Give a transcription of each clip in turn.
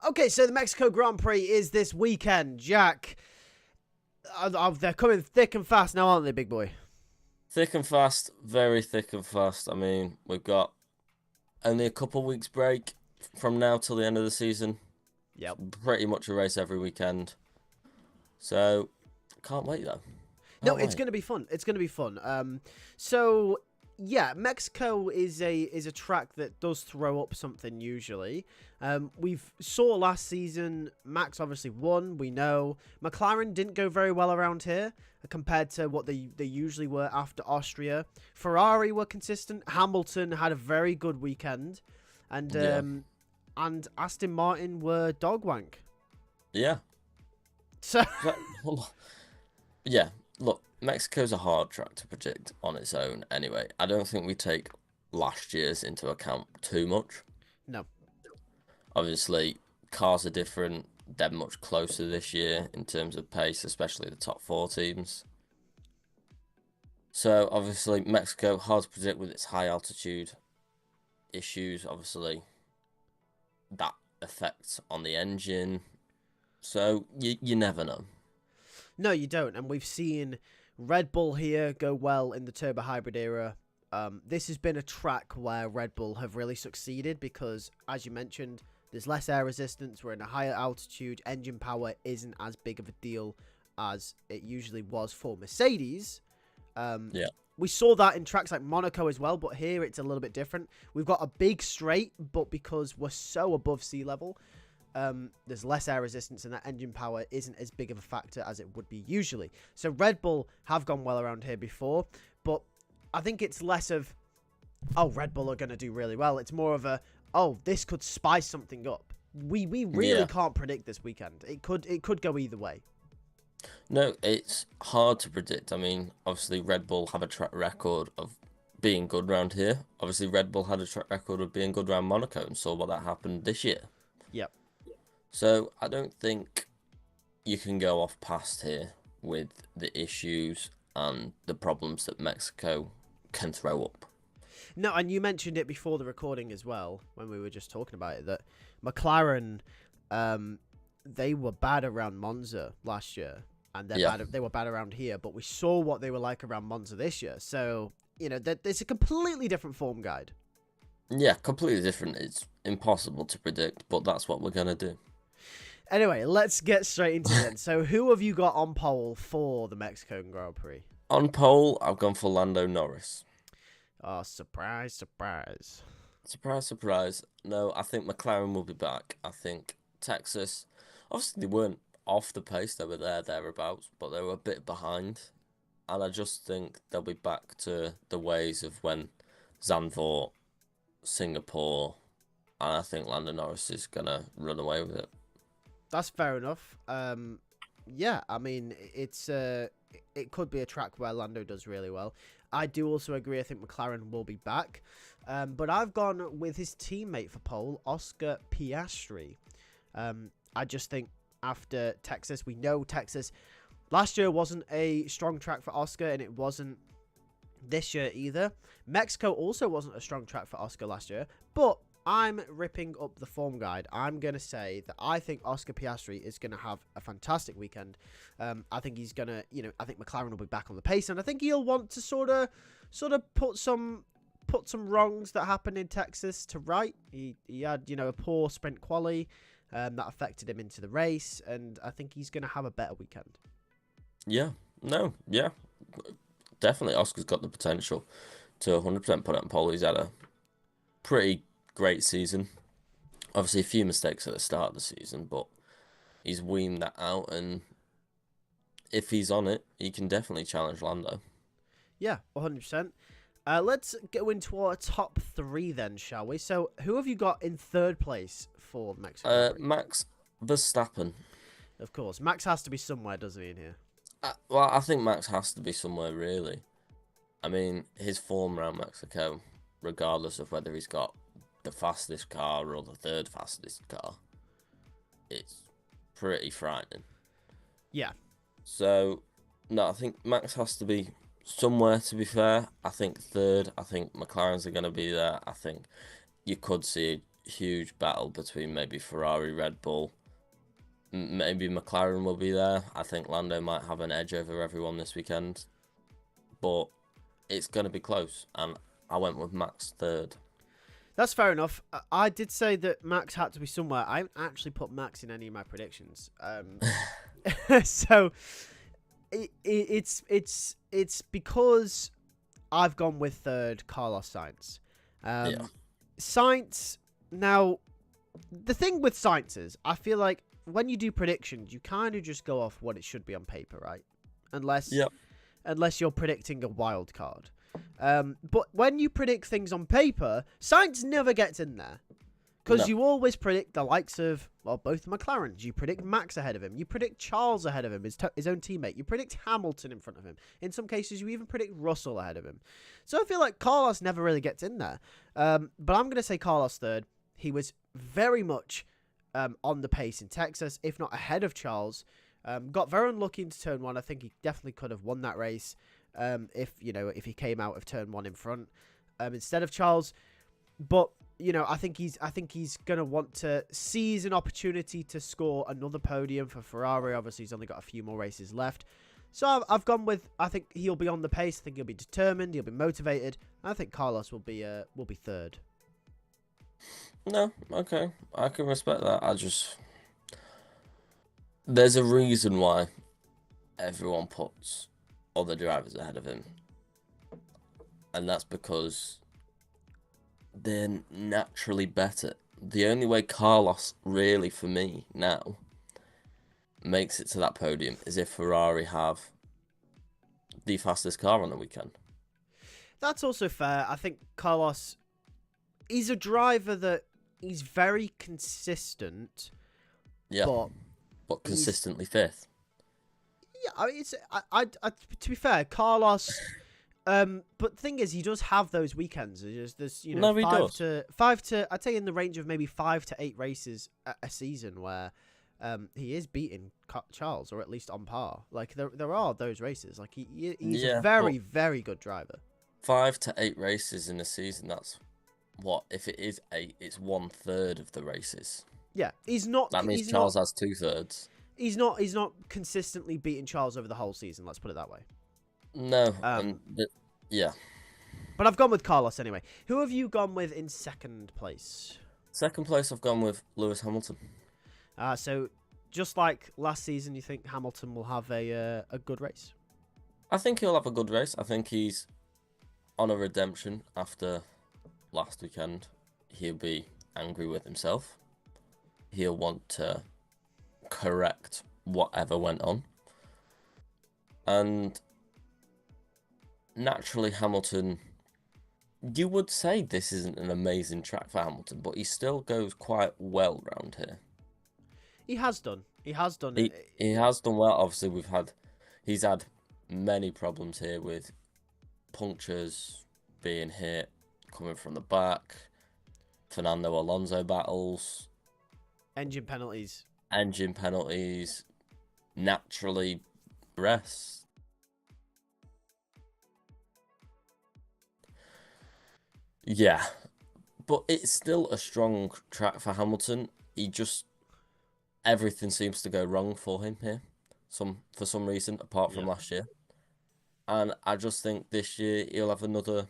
Okay, so the Mexico Grand Prix is this weekend. Jack, they're coming thick and fast now, aren't they, big boy? Thick and fast, very thick and fast. I mean, we've got only a couple weeks break from now till the end of the season. Yep. Pretty much a race every weekend. So, can't wait though. No, Can't it's wait. going to be fun. It's going to be fun. So yeah, Mexico is a track that does throw up something usually. We've saw last season Max obviously won. We know McLaren didn't go very well around here compared to what they usually were after Austria. Ferrari were consistent. Hamilton had a very good weekend, and Yeah. Aston Martin were dog wank. Yeah. So Well, yeah. Look, Mexico's a hard track to predict on its own anyway. I don't think we take last year's into account too much. no. Obviously, cars are different. They're much closer this year in terms of pace, especially the top four teams. So obviously Mexico hard to predict with its high altitude issues. Obviously that affects on the engine. So you never know. No, you don't. And we've seen Red Bull here go well in the turbo hybrid era. This has been a track where Red Bull have really succeeded because, as you mentioned, there's less air resistance. We're in a higher altitude. Engine power isn't as big of a deal as it usually was for Mercedes. Yeah, We saw that in tracks like Monaco as well, but here it's a little bit different. We've got a big straight, but because we're so above sea level, there's less air resistance and that engine power isn't as big of a factor as it would be usually. So Red Bull have gone well around here before, but I think it's less of, oh, Red Bull are going to do really well. It's more of a, oh, this could spice something up. We really yeah. can't predict this weekend. It could go either way. No, it's hard to predict. I mean, obviously Red Bull have a track record of being good round here. Obviously Red Bull had a track record of being good round Monaco and saw what that happened this year. Yep. So I don't think you can go off past here with the issues and the problems that Mexico can throw up. No, and you mentioned it before the recording as well when we were just talking about it that McLaren, they were bad around Monza last year, and Yeah, they were bad around here. But we saw what they were like around Monza this year, so it's a completely different form guide. yeah, completely different. It's impossible to predict, but that's what we're gonna do. Anyway, let's get straight into it. So, who have you got on pole for the Mexican Grand Prix? On pole, I've gone for Lando Norris. Oh, surprise, surprise. Surprise, surprise. No, I think McLaren will be back. I think Texas, obviously they weren't off the pace, they were thereabouts, but they were a bit behind. And I just think they'll be back to the ways of when Zandvoort, Singapore, and I think Lando Norris is gonna run away with it. That's fair enough. Yeah, I mean, it could be a track where Lando does really well. I do also agree. I think McLaren will be back, but I've gone with his teammate for pole, Oscar Piastri. I just think after Texas, we know Texas last year wasn't a strong track for Oscar, and it wasn't this year either. Mexico also wasn't a strong track for Oscar last year, but I'm ripping up the form guide. I'm going to say that I think Oscar Piastri is going to have a fantastic weekend. I think he's going to, I think McLaren will be back on the pace, and I think he'll want to sort of put some wrongs that happened in Texas to right. He had, a poor sprint quali that affected him into the race, and I think he's going to have a better weekend. Yeah, no, yeah, definitely. Oscar's got the potential to 100% put it on pole. He's had a pretty great season. Obviously, a few mistakes at the start of the season, but he's weaned that out, and if he's on it, he can definitely challenge Lando. Yeah, 100%. Let's go into our top three then, shall we? So, who have you got in third place for the Mexico Grand Prix? Max Verstappen. Of course, Max has to be somewhere, doesn't he, in here? Well, I think Max has to be somewhere, really. I mean, his form around Mexico, regardless of whether he's got the fastest car or the third fastest car, it's pretty frightening. Yeah. So, no, I think Max has to be somewhere, to be fair. I think third, I think McLaren's are going to be there. I think you could see huge battle between maybe Ferrari, Red Bull. Maybe McLaren will be there. I think Lando might have an edge over everyone this weekend. But it's going to be close. And I went with Max third. That's fair enough. I did say that Max had to be somewhere. I haven't actually put Max in any of my predictions. So it's because I've gone with third Carlos Sainz. Yeah. Sainz, now, the thing with Sainz is, I feel like when you do predictions, you kind of just go off what it should be on paper, right? Unless you're predicting a wild card. But when you predict things on paper, Sainz never gets in there. Because you always predict the likes of, well, both McLarens. You predict Max ahead of him. You predict Charles ahead of him, his own teammate. You predict Hamilton in front of him. In some cases, you even predict Russell ahead of him. So I feel like Carlos never really gets in there. But I'm going to say Carlos third. He was very much on the pace in Texas, if not ahead of Charles. Got very unlucky into turn one. I think he definitely could have won that race if he came out of turn one in front instead of Charles. But I think he's gonna want to seize an opportunity to score another podium for Ferrari. Obviously, he's only got a few more races left. So I've gone with, I think he'll be on the pace. I think he'll be determined. He'll be motivated. I think Carlos will be third. No, okay, I can respect that. There's a reason why everyone puts other drivers ahead of him, and that's because they're naturally better. The only way Carlos really, for me now, makes it to that podium is if Ferrari have the fastest car on the weekend. That's also fair. I think Carlos, he's a driver that he's very consistent. Yeah, but consistently fifth. Yeah, I mean, to be fair, Carlos. But the thing is, he does have those weekends. There's five to I'd say in the range of maybe 5 to 8 races a season where he is beating Charles, or at least on par. Like there are those races. Like he's a very, very good driver. 5 to 8 races in a season. That's what, if it is 8, it's 1/3 of the races. Yeah, he's not. That means Charles has 2/3. He's not consistently beating Charles over the whole season. Let's put it that way. No, yeah. But I've gone with Carlos anyway. Who have you gone with in second place? Second place, I've gone with Lewis Hamilton. So just like last season, you think Hamilton will have a good race? I think he'll have a good race. I think he's on a redemption after last weekend. He'll be angry with himself. He'll want to correct whatever went on. And naturally, Hamilton, you would say this isn't an amazing track for Hamilton, but he still goes quite well round here. He has done. He has done. He has done well. Obviously, he's had many problems here with punctures, being hit, coming from the back, Fernando Alonso battles, engine penalties, naturally rest. Yeah, but it's still a strong track for Hamilton. Everything seems to go wrong for him here, for some reason, apart from last year. And I just think this year he'll have another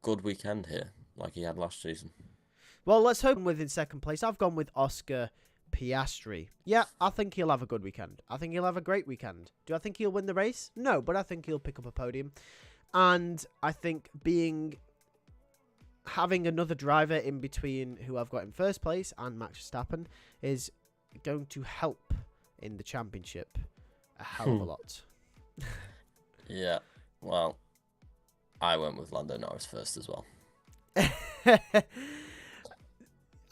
good weekend here, like he had last season. Well, let's hope in second place. I've gone with Oscar Piastri. Yeah, I think he'll have a good weekend. I think he'll have a great weekend. Do I think he'll win the race? No, but I think he'll pick up a podium. And I think having another driver in between who I've got in first place and Max Verstappen is going to help in the championship a hell of a lot. Yeah, well, I went with Lando Norris first as well.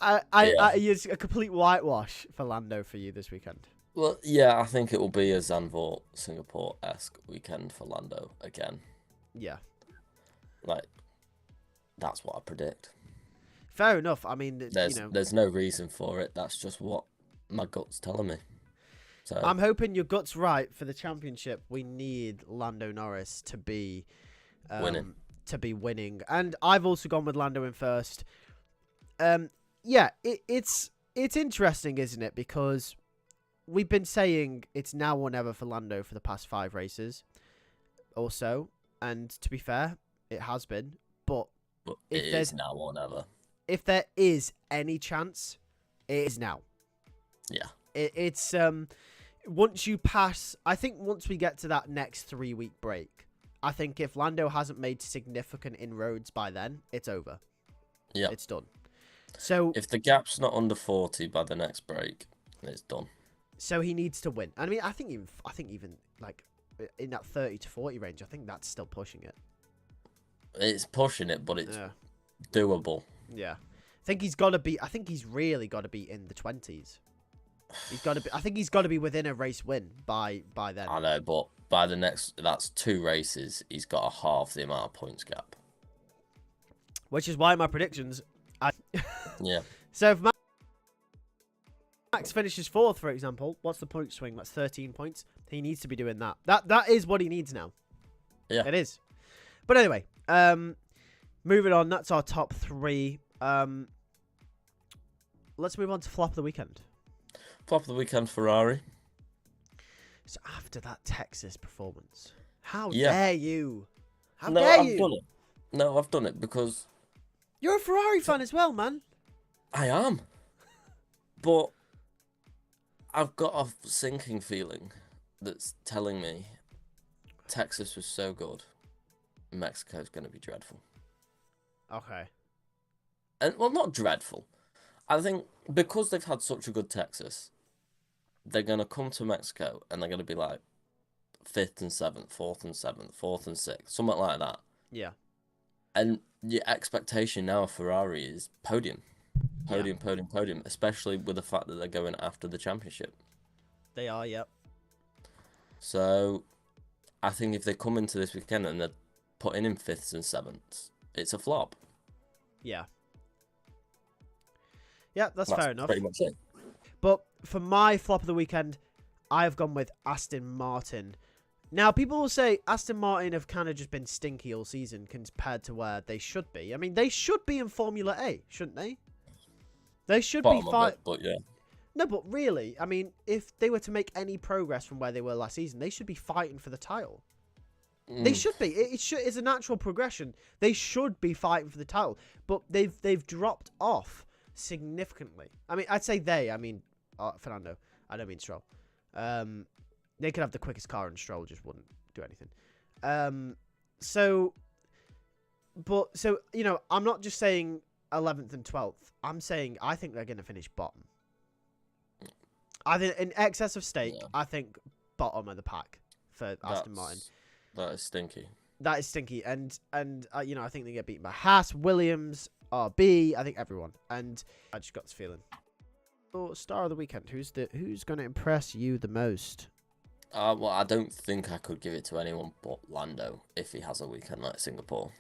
It's a complete whitewash for Lando for you this weekend. Well, yeah, I think it will be a Zandvoort Singapore-esque weekend for Lando again. Yeah. Like, that's what I predict. Fair enough. I mean, there's no reason for it. That's just what my gut's telling me. So I'm hoping your gut's right for the championship. We need Lando Norris to be winning. And I've also gone with Lando in first. Yeah, it's interesting, isn't it? Because we've been saying it's now or never for Lando for the past 5 races or so, and to be fair, it has been. But But it is now or never. If there is any chance, it is now. Yeah. It's once you pass, I think once we get to that next 3-week break, I think if Lando hasn't made significant inroads by then, it's over. Yeah. It's done. So if the gap's not under 40 by the next break, it's done. So he needs to win. I mean, I think even like in that 30 to 40 range, I think that's still pushing it. It's pushing it, but it's doable. Yeah. I think he's got to be. I think he's really got to be in the 20s. He's got to be. I think he's got to be within a race win by then. I know, but by the next, that's 2 races. He's got a half the amount of points gap. Which is why my predictions. Yeah. So if Max finishes 4th, for example, what's the point swing? That's 13 points. He needs to be doing that. That is what he needs now. Yeah. It is. But anyway, moving on. That's our top 3. Let's move on to flop of the weekend. Flop of the weekend, Ferrari. So after that Texas performance, how dare you? How no, dare I've you? done it. No, I've done it because You're a Ferrari fan as well, man. I am. But I've got a sinking feeling that's telling me Texas was so good, Mexico's going to be dreadful. Okay. And well, not dreadful. I think because they've had such a good Texas, they're going to come to Mexico and they're going to be like 5th and 7th, 4th and 7th, 4th and 6th, something like that. Yeah. And your expectation now of Ferrari is podium. Podium, especially with the fact that they're going after the championship. They are, yep. So I think if they come into this weekend and they're putting in 5th and 7th, it's a flop. Yeah. Yeah, that's fair enough. Pretty much it. But for my flop of the weekend, I've gone with Aston Martin. Now, people will say Aston Martin have kind of just been stinky all season compared to where they should be. I mean, they should be in Formula A, shouldn't they? They should be fighting. But yeah. No, but really, I mean, if they were to make any progress from where they were last season, they should be fighting for the title. They should be. It's a natural progression. They should be fighting for the title, but they've dropped off significantly. I mean, I'd say I mean, Fernando. I don't mean Stroll. They could have the quickest car and Stroll just wouldn't do anything. So you know, I'm not just saying 11th and 12th. I'm saying I think they're going to finish bottom. I think in excess of stake, I think bottom of the pack for Aston Martin. That is stinky. That is stinky, and you know, I think they get beaten by Haas, Williams, RB. I think everyone, and I just got this feeling. Star of the weekend. Who's going to impress you the most? Well, I don't think I could give it to anyone but Lando if he has a weekend like Singapore,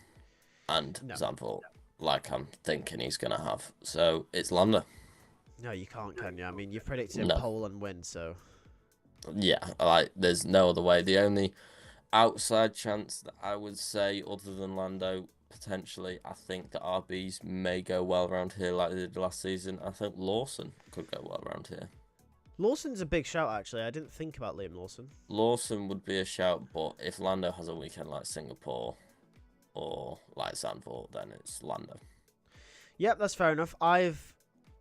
and Zandvoort, like I'm thinking he's going to have. So it's Lando. No, you can't, can you? I mean, you've predicted pole and win, so. Yeah, like there's no other way. The only outside chance that I would say, other than Lando, potentially, I think the RBs may go well around here like they did last season. I think Lawson could go well around here. Lawson's a big shout, actually. I didn't think about Liam Lawson. Lawson would be a shout, but if Lando has a weekend like Singapore or like Zandvoort, then it's Lando. Yep, that's fair enough. I've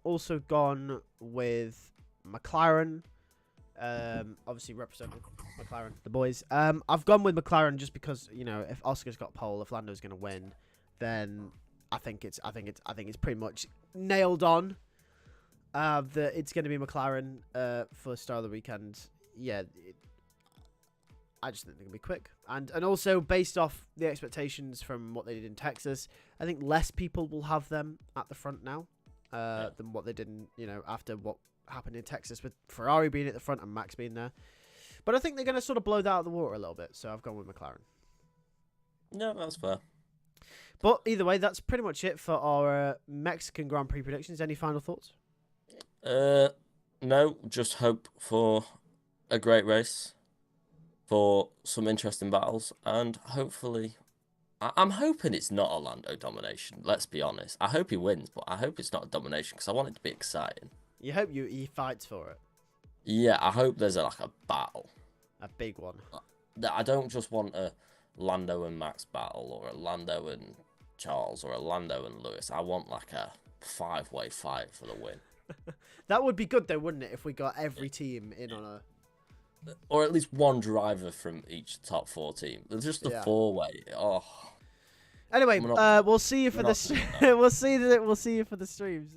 also gone with McLaren. Obviously representing McLaren, the boys. I've gone with McLaren just because, you know, if Oscar's got pole, if Lando's going to win, then I think it's pretty much nailed on. That it's going to be McLaren for Star of the Weekend. Yeah, I just think they're going to be quick, and also based off the expectations from what they did in Texas, I think less people will have them at the front now than what they did in, you know, after what happened in Texas with Ferrari being at the front and Max being there. But I think they're going to sort of blow that out of the water a little bit, so I've gone with McLaren. No, that's fair. But either way, that's pretty much it for our Mexican Grand Prix predictions. Any final thoughts? No, just hope for a great race, for some interesting battles, and hopefully I'm hoping it's not a Lando domination. Let's be honest. I hope he wins, but I hope it's not a domination because I want it to be exciting. You hope he fights for it. Yeah, I hope there's like a battle. A big one. I don't just want a Lando and Max battle or a Lando and Charles or a Lando and Lewis. I want like a 5-way fight for the win. That would be good though, wouldn't it? If we got every team in on a. Or at least one driver from each top 4 team. Just a 4-way. Oh. Anyway, we'll see you for the. We'll see you for the streams.